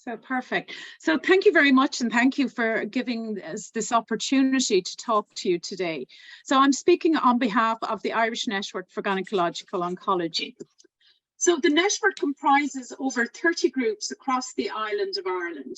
So perfect. So thank you very much, and thank you for giving us this opportunity to talk to you today. So I'm speaking on behalf of the Irish Network for Gynaecological Oncology. So the network comprises over 30 groups across the island of Ireland.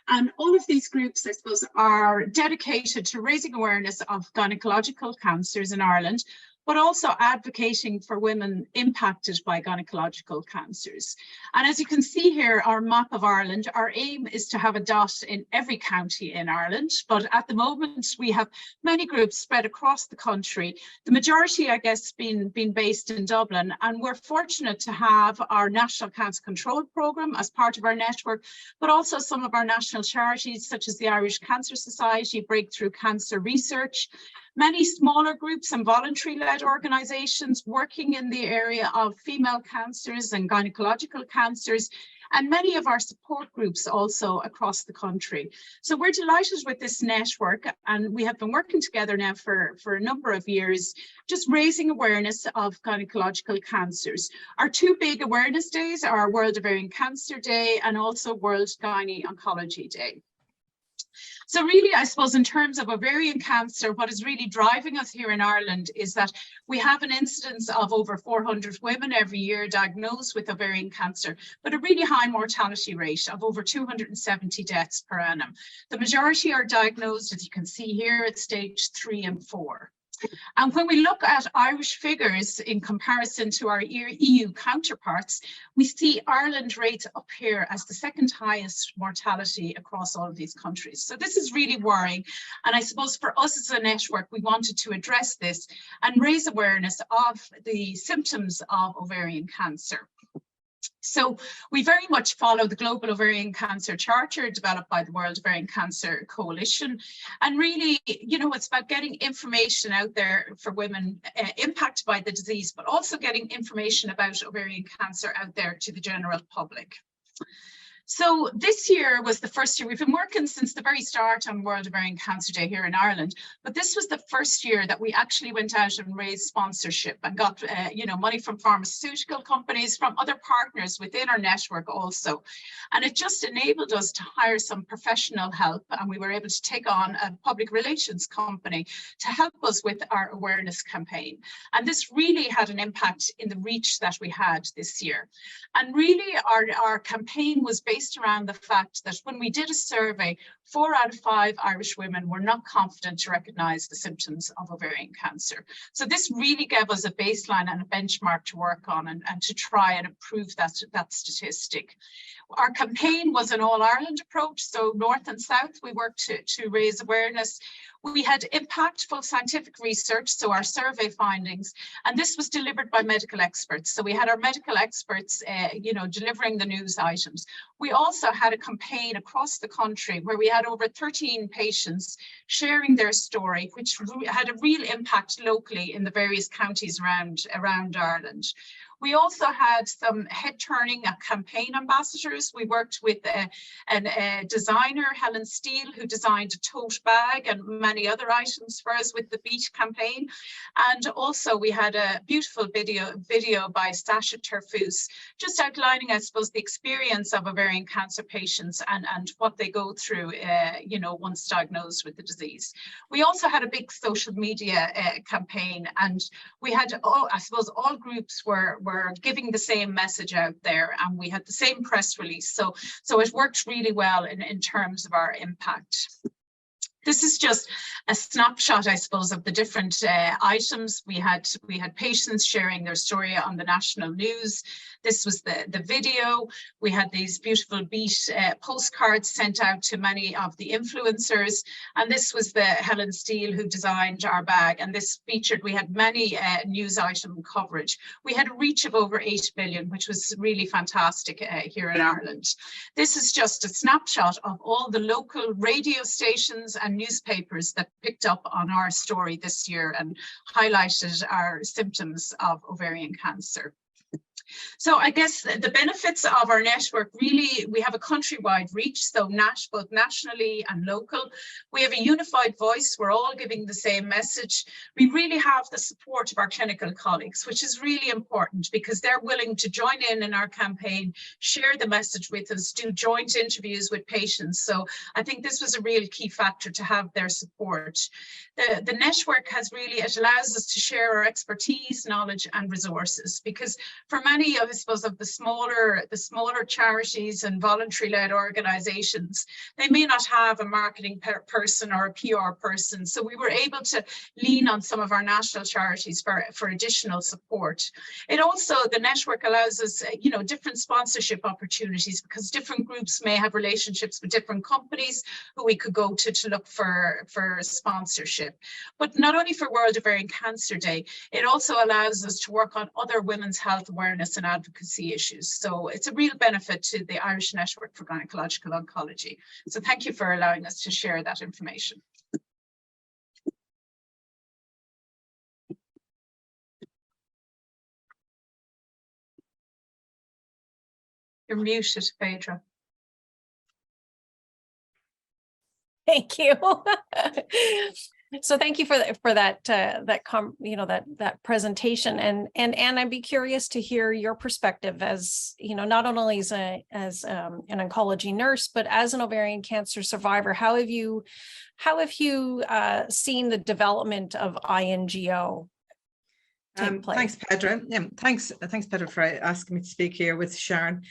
And all of these groups, I suppose, are dedicated to raising awareness of gynecological cancers in Ireland, but also advocating for women impacted by gynecological cancers. And as you can see here, our map of Ireland, our aim is to have a dot in every county in Ireland. But at the moment, we have many groups spread across the country. The majority, I guess, being based in Dublin. And we're fortunate to have our National Cancer Control Programme as part of our network, but also some of our national charities, such as the Irish Cancer Society, Breakthrough Cancer Research, many smaller groups and voluntary-led organisations working in the area of female cancers and gynecological cancers, and many of our support groups also across the country. So we're delighted with this network, and we have been working together now for a number of years, just raising awareness of gynecological cancers. Our two big awareness days are World Ovarian Cancer Day and also World Gynaecology Day. So really, I suppose, in terms of ovarian cancer, what is really driving us here in Ireland is that we have an incidence of over 400 women every year diagnosed with ovarian cancer, but a really high mortality rate of over 270 deaths per annum. The majority are diagnosed, as you can see here, at stage 3 and 4. And when we look at Irish figures in comparison to our EU counterparts, we see Ireland rates up here as the second highest mortality across all of these countries. So this is really worrying. And I suppose for us as a network, we wanted to address this and raise awareness of the symptoms of ovarian cancer. So we very much follow the Global Ovarian Cancer Charter developed by the World Ovarian Cancer Coalition. And really, you know, it's about getting information out there for women impacted by the disease, but also getting information about ovarian cancer out there to the general public. So this year was the first year. We've been working since the very start on World Ovarian Cancer Day here in Ireland, but this was the first year that we actually went out and raised sponsorship and got you know, money from pharmaceutical companies, from other partners within our network also. And it just enabled us to hire some professional help, and we were able to take on a public relations company to help us with our awareness campaign. And this really had an impact in the reach that we had this year. And really our campaign was based around the fact that when we did a survey, 4 out of 5 Irish women were not confident to recognise the symptoms of ovarian cancer. So this really gave us a baseline and a benchmark to work on and to try and improve that statistic. Our campaign was an all-Ireland approach, so north and south we worked to raise awareness. We had impactful scientific research, so our survey findings, and this was delivered by medical experts. So we had our medical experts, you know, delivering the news items. We also had a campaign across the country where we had over 13 patients sharing their story, which had a real impact locally in the various counties around Ireland. We also had some head-turning campaign ambassadors. We worked with a designer, Helen Steele, who designed a tote bag and many other items for us with the Beat campaign. And also we had a beautiful video by Sasha Terfus, just outlining, I suppose, the experience of ovarian cancer patients and what they go through, you know, once diagnosed with the disease. We also had a big social media campaign, and we had, I suppose, all groups were giving the same message out there, and we had the same press release. So it worked really well in terms of our impact. This is just a snapshot, I suppose, of the different items. We had patients sharing their story on the national news. This was the video. We had these beautiful Beat postcards sent out to many of the influencers. And this was the Helen Steele who designed our bag. And this featured, we had many news item coverage. We had a reach of over 8 billion, which was really fantastic here in Ireland. This is just a snapshot of all the local radio stations and newspapers that picked up on our story this year and highlighted our symptoms of ovarian cancer. So I guess the benefits of our network, really, we have a countrywide reach, so both nationally and local. We have a unified voice. We're all giving the same message. We really have the support of our clinical colleagues, which is really important because they're willing to join in our campaign, share the message with us, do joint interviews with patients. So I think this was a real key factor to have their support. The network has really, it allows us to share our expertise, knowledge and resources, because for many of, I suppose, of the smaller charities and voluntary-led organizations, they may not have a marketing person or a PR person. So we were able to lean on some of our national charities for additional support. It also, the network allows us, you know, different sponsorship opportunities, because different groups may have relationships with different companies who we could go to look for sponsorship. But not only for World Ovarian Cancer Day, it also allows us to work on other women's health awareness and advocacy issues. So it's a real benefit to the Irish Network for Gynaecological Oncology. So thank you for allowing us to share that information. You're muted, Phaedra. Thank you. So thank you for that that presentation, and Anne, I'd be curious to hear your perspective as, you know, not only as an oncology nurse, but as an ovarian cancer survivor. How have you seen the development of INGO take place? Thanks, Pedro. Yeah, thanks, Pedro, for asking me to speak here with Sharon.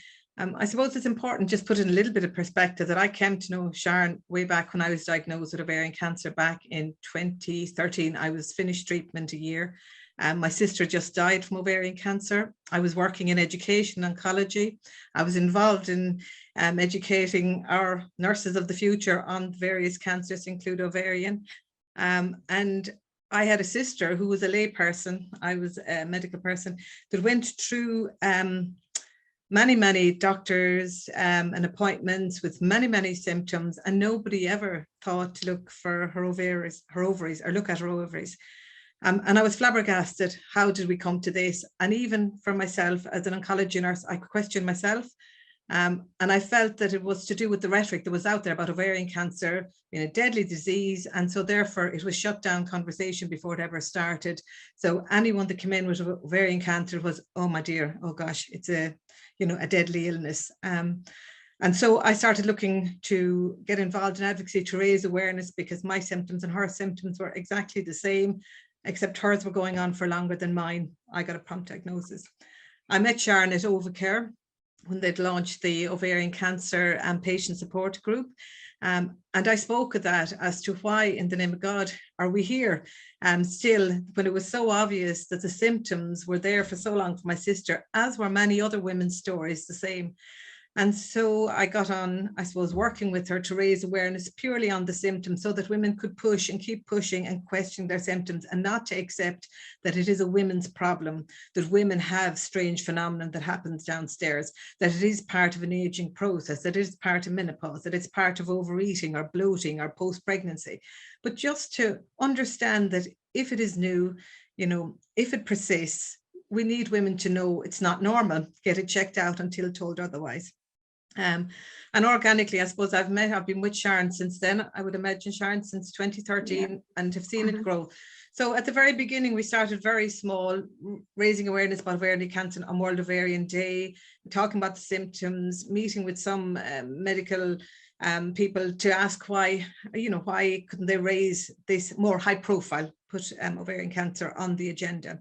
I suppose it's important just put in a little bit of perspective that I came to know Sharon way back when I was diagnosed with ovarian cancer back in 2013. I was finished treatment a year. My sister just died from ovarian cancer. I was working in education, oncology. I was involved in educating our nurses of the future on various cancers, include ovarian. And I had a sister who was a lay person. I was a medical person that went through many doctors and appointments with many symptoms, and nobody ever thought to look for her ovaries or look at her ovaries. And I was flabbergasted. How did we come to this? And even for myself as an oncology nurse, I questioned myself. And I felt that it was to do with the rhetoric that was out there about ovarian cancer being a deadly disease. And so therefore it was shut down conversation before it ever started. So anyone that came in with ovarian cancer was, oh my dear, oh gosh, it's a deadly illness. And so I started looking to get involved in advocacy to raise awareness, because my symptoms and her symptoms were exactly the same, except hers were going on for longer than mine. I got a prompt diagnosis. I met Sharon at Ovacare when they'd launched the ovarian cancer and patient support group. And I spoke of that as to why in the name of God are we here still, when it was so obvious that the symptoms were there for so long for my sister, as were many other women's stories the same. And so I got on, I suppose, working with her to raise awareness purely on the symptoms, so that women could push and keep pushing and question their symptoms, and not to accept that it is a women's problem, that women have strange phenomenon that happens downstairs, that it is part of an aging process, that it is part of menopause, that it's part of overeating or bloating or post-pregnancy. But just to understand that if it is new, if it persists, we need women to know it's not normal, get it checked out until told otherwise. And organically, I suppose I've been with Sharon since then. I would imagine, Sharon, since 2013, and have seen it grow. So at the very beginning, we started very small, raising awareness about ovarian cancer on World Ovarian Day, talking about the symptoms, meeting with some medical people to ask why couldn't they raise this more high profile, put ovarian cancer on the agenda.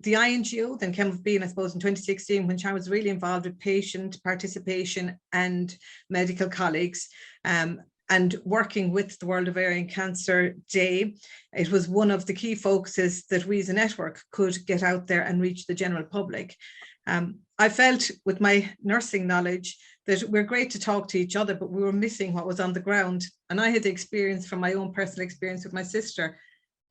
The INGO then came of being, I suppose, in 2016, when Sharon was really involved with patient participation and medical colleagues, and working with the World Ovarian Cancer Day. It was one of the key focuses that we as a network could get out there and reach the general public. I felt with my nursing knowledge that we're great to talk to each other, but we were missing what was on the ground. And I had the experience from my own personal experience with my sister.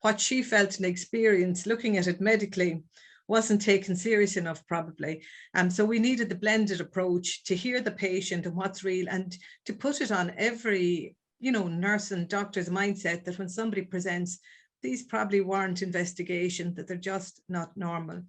What she felt and experienced looking at it medically wasn't taken serious enough, probably. So we needed the blended approach to hear the patient and what's real, and to put it on every, nurse and doctor's mindset that when somebody presents, these probably warrant investigation, that they're just not normal.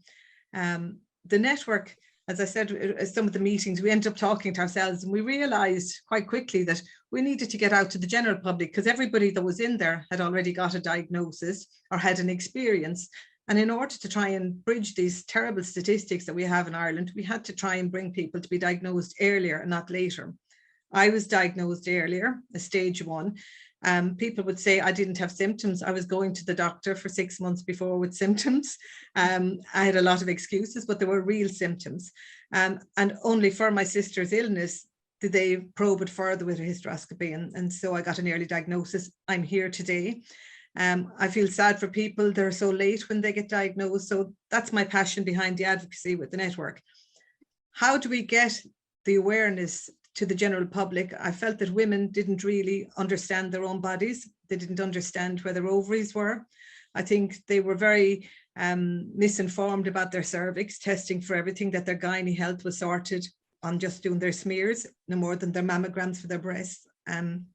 the network, as I said, at some of the meetings, we ended up talking to ourselves, and we realized quite quickly that we needed to get out to the general public, because everybody that was in there had already got a diagnosis or had an experience. And in order to try and bridge these terrible statistics that we have in Ireland, we had to try and bring people to be diagnosed earlier and not later. I was diagnosed earlier, a stage 1. People would say I didn't have symptoms. I was going to the doctor for 6 months before with symptoms. I had a lot of excuses, but there were real symptoms. And only for my sister's illness did they probe it further with a hysteroscopy. And so I got an early diagnosis. I'm here today. I feel sad for people. They're so late when they get diagnosed. So that's my passion behind the advocacy with the network. How do we get the awareness to the general public? I felt that women didn't really understand their own bodies. They didn't understand where their ovaries were. I think they were very misinformed about their cervix, testing for everything, that their gynae health was sorted on just doing their smears, no more than their mammograms for their breasts. And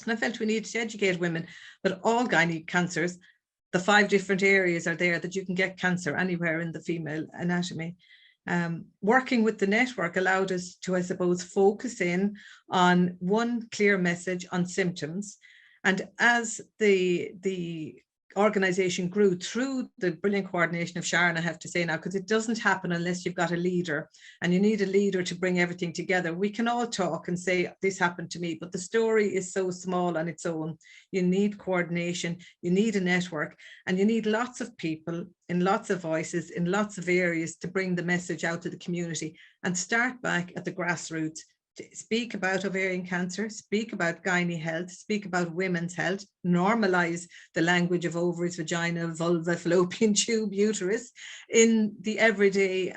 I felt we needed to educate women, but all gynae cancers, the 5 different areas are there that you can get cancer anywhere in the female anatomy. Working with the network allowed us to, I suppose, focus in on one clear message on symptoms. And as the organization grew through the brilliant coordination of Sharon, I have to say now, because it doesn't happen unless you've got a leader, and you need a leader to bring everything together. We can all talk and say, this happened to me, but the story is so small on its own. You need coordination, you need a network, and you need lots of people in lots of voices, in lots of areas to bring the message out to the community and start back at the grassroots. Speak about ovarian cancer, speak about gynae health, speak about women's health, normalize the language of ovaries, vagina, vulva, fallopian tube, uterus in the everyday,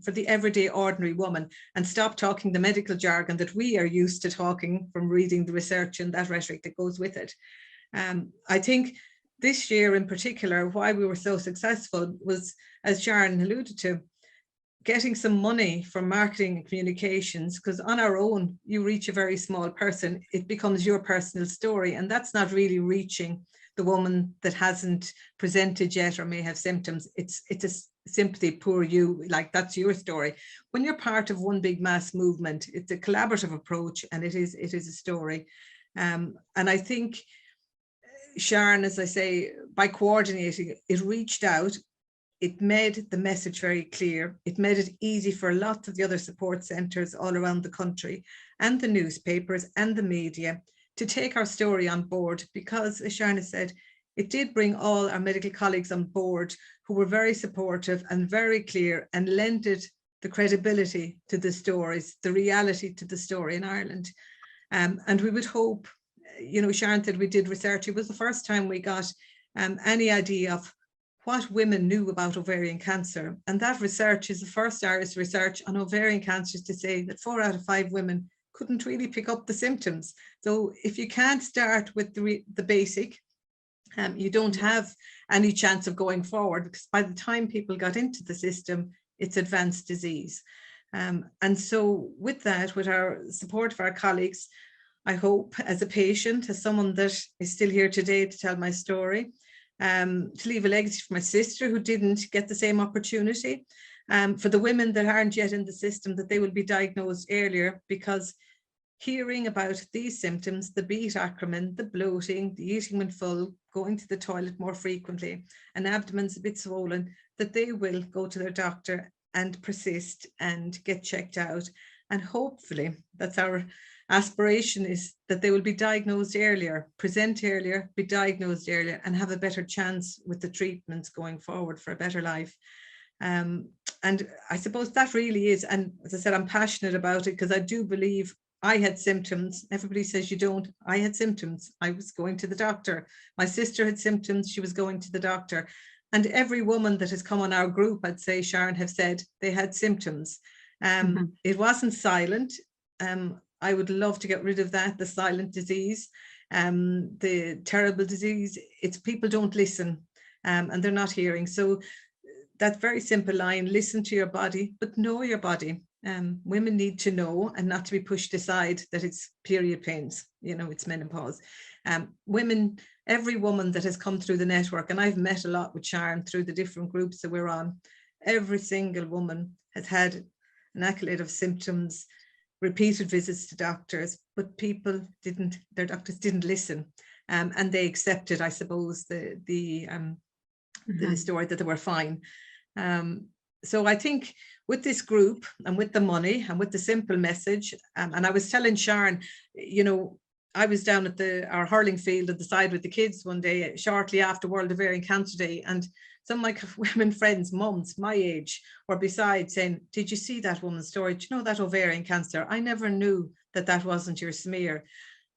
for the everyday ordinary woman, and stop talking the medical jargon that we are used to talking from reading the research and that rhetoric that goes with it. I think this year in particular, why we were so successful was, as Sharon alluded to, getting some money from marketing and communications, because on our own, you reach a very small person, it becomes your personal story, and that's not really reaching the woman that hasn't presented yet or may have symptoms. It's a sympathy, poor you, like that's your story. When you're part of one big mass movement, it's a collaborative approach, and it is a story. And I think Sharon, as I say, by coordinating, it reached out. It made the message very clear. It made it easy for lots of the other support centres all around the country and the newspapers and the media to take our story on board, because, as Sharon has said, it did bring all our medical colleagues on board who were very supportive and very clear and lended the credibility to the stories, the reality to the story in Ireland. And we would hope, you know, Sharon said we did research. It was the first time we got any idea of what women knew about ovarian cancer. And that research is the first Irish research on ovarian cancers to say that 4 out of 5 women couldn't really pick up the symptoms. So if you can't start with the basic, you don't have any chance of going forward, because by the time people got into the system, it's advanced disease. And so with that, with our support of our colleagues, I hope as a patient, as someone that is still here today to tell my story, to leave a legacy for my sister who didn't get the same opportunity, for the women that aren't yet in the system, that they will be diagnosed earlier, because hearing about these symptoms, the beat acronym, the bloating, the eating when full, going to the toilet more frequently, and abdomen's a bit swollen, that they will go to their doctor and persist and get checked out. And hopefully, that's our aspiration, is that they will be diagnosed earlier, present earlier, be diagnosed earlier, and have a better chance with the treatments going forward for a better life. And I suppose that really is, and as I said, I'm passionate about it because I do believe I had symptoms. Everybody says you don't. I had symptoms. I was going to the doctor. My sister had symptoms. She was going to the doctor. And every woman that has come on our group, I'd say, Sharon, have said they had symptoms. It wasn't silent. I would love to get rid of that, the silent disease, the terrible disease. It's people don't listen, and they're not hearing. So that very simple line, listen to your body, but know your body. Women need to know and not to be pushed aside that it's period pains, you know, it's menopause. Women, every woman that has come through the network, and I've met a lot with Sharon through the different groups that we're on, every single woman has had an accolade of symptoms, repeated visits to doctors, but their doctors didn't listen, and they accepted, I suppose, the story that they were fine. So I think with this group and with the money and with the simple message, and I was telling Sharon, I was down at our hurling field at the side with the kids one day shortly after World Ovarian Cancer Day, and some of my women friends, mums my age, were beside saying, did you see that woman's story? Do you know that ovarian cancer? I never knew that wasn't your smear.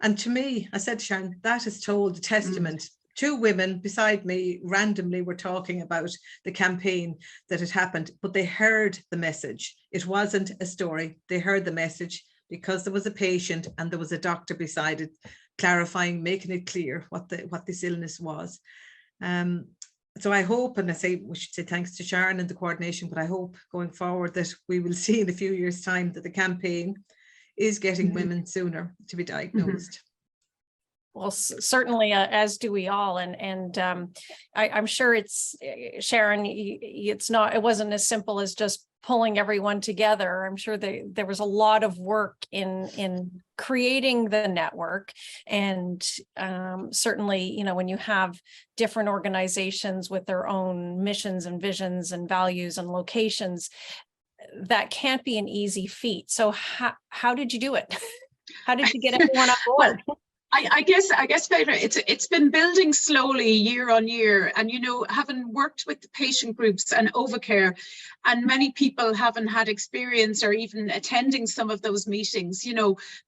And to me, I said, Sharon, that is told a testament. Two women beside me randomly were talking about the campaign that had happened, but they heard the message. It wasn't a story. They heard the message because there was a patient and there was a doctor beside it, clarifying, making it clear what this illness was. So I hope, and we should say thanks to Sharon and the coordination, but I hope going forward that we will see in a few years' time that the campaign is getting women sooner to be diagnosed. Well, certainly, as do we all, and I'm sure it's, Sharon, it wasn't as simple as just pulling everyone together. I'm sure there was a lot of work in creating the network, and certainly, when you have different organizations with their own missions and visions and values and locations, that can't be an easy feat. So how did you do it? How did you get everyone on board? I guess, Peter, it's been building slowly year on year, and having worked with the patient groups and Overcare, and many people haven't had experience or even attending some of those meetings.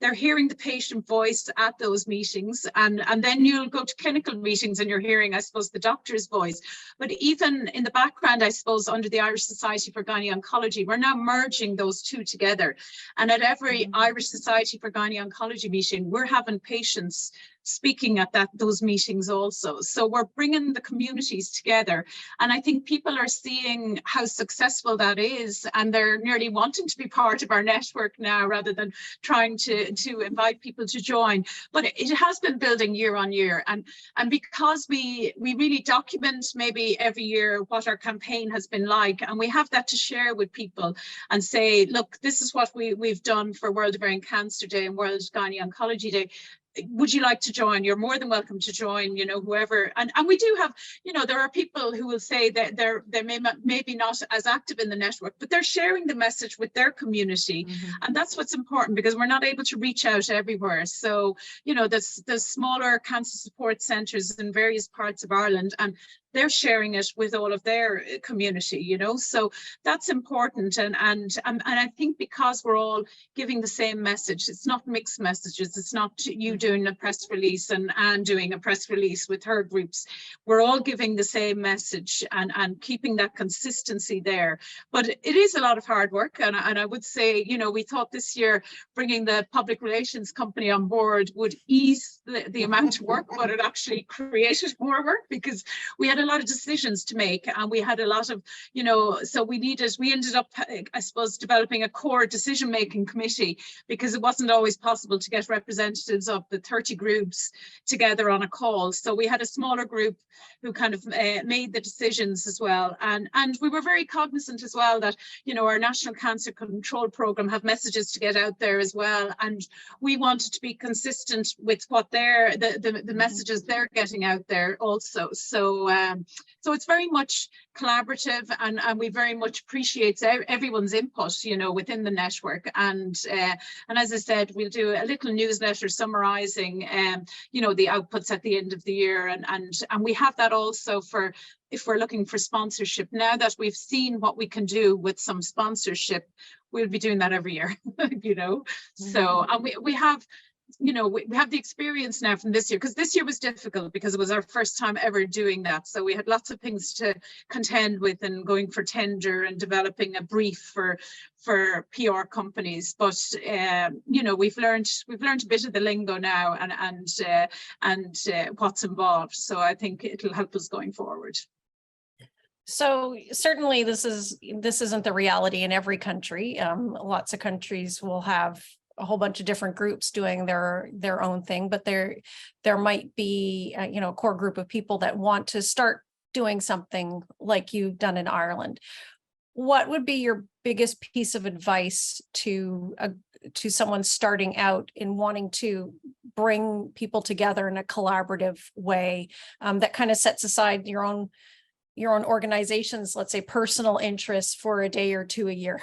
They're hearing the patient voice at those meetings, and then you'll go to clinical meetings and you're hearing, I suppose, the doctor's voice. But even in the background, I suppose, under the Irish Society for Gynaecology, we're now merging those two together. And at every Irish Society for Gynaecology meeting, we're having patients speaking at those meetings also. So we're bringing the communities together, and I think people are seeing how successful that is, and they're nearly wanting to be part of our network now rather than trying to invite people to join. But it has been building year on year, and because we really document maybe every year what our campaign has been like, and we have that to share with people and say, look, this is what we've done for World Ovarian Cancer Day and World Gynaecology Day. Would you like to join? You're more than welcome to join, whoever. And we do have, there are people who will say that they're maybe not as active in the network, but they're sharing the message with their community. And that's what's important, because we're not able to reach out everywhere. So, there's smaller cancer support centres in various parts of Ireland, and they're sharing it with all of their community, so that's important. And I think because we're all giving the same message, it's not mixed messages. It's not you doing a press release and Anne doing a press release with her groups. We're all giving the same message and keeping that consistency there. But it is a lot of hard work. And I would say, we thought this year bringing the public relations company on board would ease the amount of work, but it actually created more work, because we had a lot of decisions to make, and we had a lot of, so we ended up, I suppose, developing a core decision-making committee, because it wasn't always possible to get representatives of the 30 groups together on a call. So we had a smaller group who kind of made the decisions as well. And we were very cognizant as well that, our National Cancer Control Programme have messages to get out there as well. And we wanted to be consistent with what the messages they're getting out there also. So it's very much collaborative, and we very much appreciate everyone's input, within the network. And as I said, we'll do a little newsletter summarising, the outputs at the end of the year, and we have that also for if we're looking for sponsorship. Now that we've seen what we can do with some sponsorship, we'll be doing that every year, So, and we have. We have the experience now from this year, because this year was difficult because it was our first time ever doing that. So we had lots of things to contend with, and going for tender and developing a brief for PR companies. But we've learned a bit of the lingo now and what's involved. So I think it'll help us going forward. So certainly this isn't the reality in every country. Lots of countries will have a whole bunch of different groups doing their own thing, but there might be a core group of people that want to start doing something like you've done in Ireland. what would be your biggest piece of advice to someone starting out in wanting to bring people together in a collaborative way, that kind of sets aside your own organization's, let's say, personal interests for a day or two a year?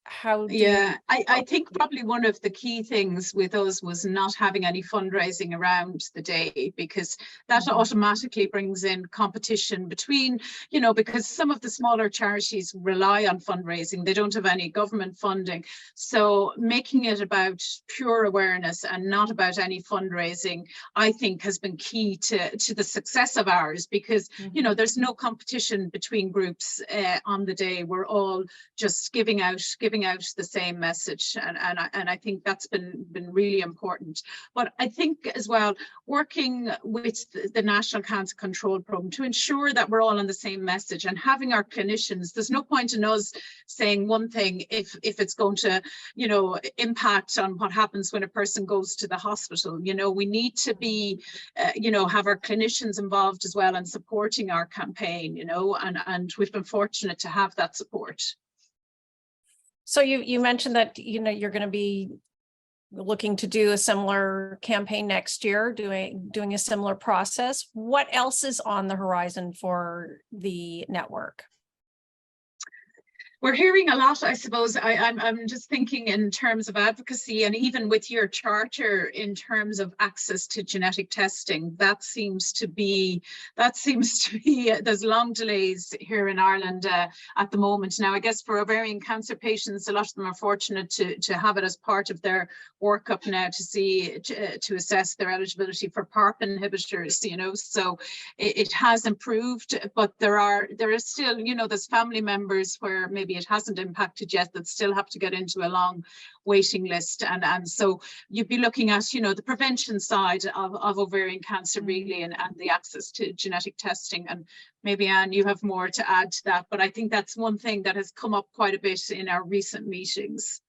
How do I think probably one of the key things with us was not having any fundraising around the day, because that automatically brings in competition between, you know, because some of the smaller charities rely on fundraising, they don't have any government funding. So making it about pure awareness and not about any fundraising, I think has been key to the success of ours, because you know, there's no competition between groups on the day. We're all just giving out the same message, and I think that's been really important. But I think as well, working with the National Cancer Control Programme to ensure that we're all on the same message, and having our clinicians, there's no point in us saying one thing if it's going to, you know, impact on what happens when a person goes to the hospital. You know, we need to be you know, have our clinicians involved as well and supporting our campaign, you know, and we've been fortunate to have that support. So you mentioned that, you know, you're going to be looking to do a similar campaign next year, doing a similar process. What else is on the horizon for the network? We're hearing a lot, I suppose. I'm just thinking in terms of advocacy, and even with your charter in terms of access to genetic testing, that seems to be there's long delays here in Ireland at the moment. Now, I guess for ovarian cancer patients, a lot of them are fortunate to have it as part of their workup now to assess their eligibility for PARP inhibitors, you know, so it has improved, but there is still, you know, there's family members where maybe it hasn't impacted yet that still have to get into a long waiting list, and so you'd be looking at, you know, the prevention side of ovarian cancer really, and the access to genetic testing. And maybe Anne, you have more to add to that, but I think that's one thing that has come up quite a bit in our recent meetings.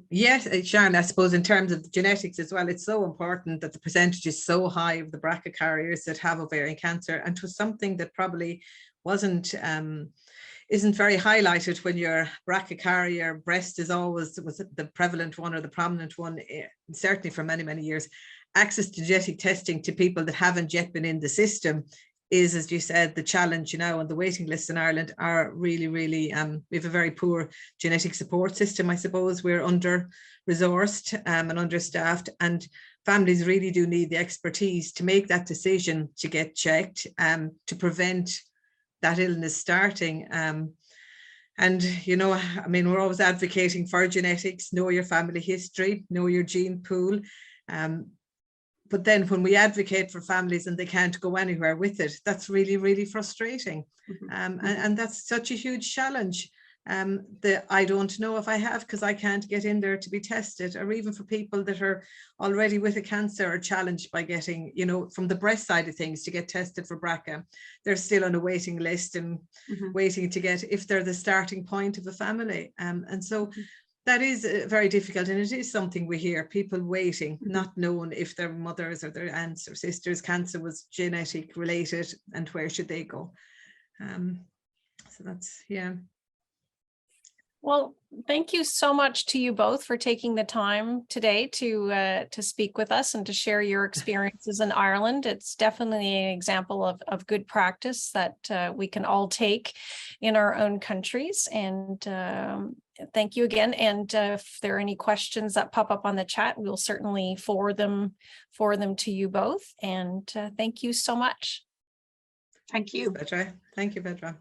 Yes, Sharon, I suppose in terms of the genetics as well, it's so important that the percentage is so high of the BRCA carriers that have ovarian cancer, and it was something that probably isn't very highlighted when your BRCA carrier. Breast was the prevalent one or the prominent one, certainly for many, many years. Access to genetic testing to people that haven't yet been in the system is, as you said, the challenge, you know, and the waiting lists in Ireland are really, really, we have a very poor genetic support system, I suppose. We're under-resourced and understaffed, and families really do need the expertise to make that decision to get checked, to prevent that illness starting. And, you know, I mean, we're always advocating for genetics, know your family history, know your gene pool. But then when we advocate for families and they can't go anywhere with it, that's really, really frustrating. And that's such a huge challenge. That I don't know if I have, because I can't get in there to be tested, or even for people that are already with a cancer are challenged by getting, you know, from the breast side of things to get tested for BRCA. They're still on a waiting list and waiting to get, if they're the starting point of a family. And so that is very difficult, and it is something we hear, people waiting, not knowing if their mothers or their aunts or sisters' cancer was genetic related and where should they go. So that's, yeah. Well, thank you so much to you both for taking the time today to speak with us and to share your experiences in Ireland. It's definitely an example of good practice that we can all take in our own countries. And thank you again. And if there are any questions that pop up on the chat, we'll certainly forward them to you both. And thank you so much. Thank you. Thank you, Petra.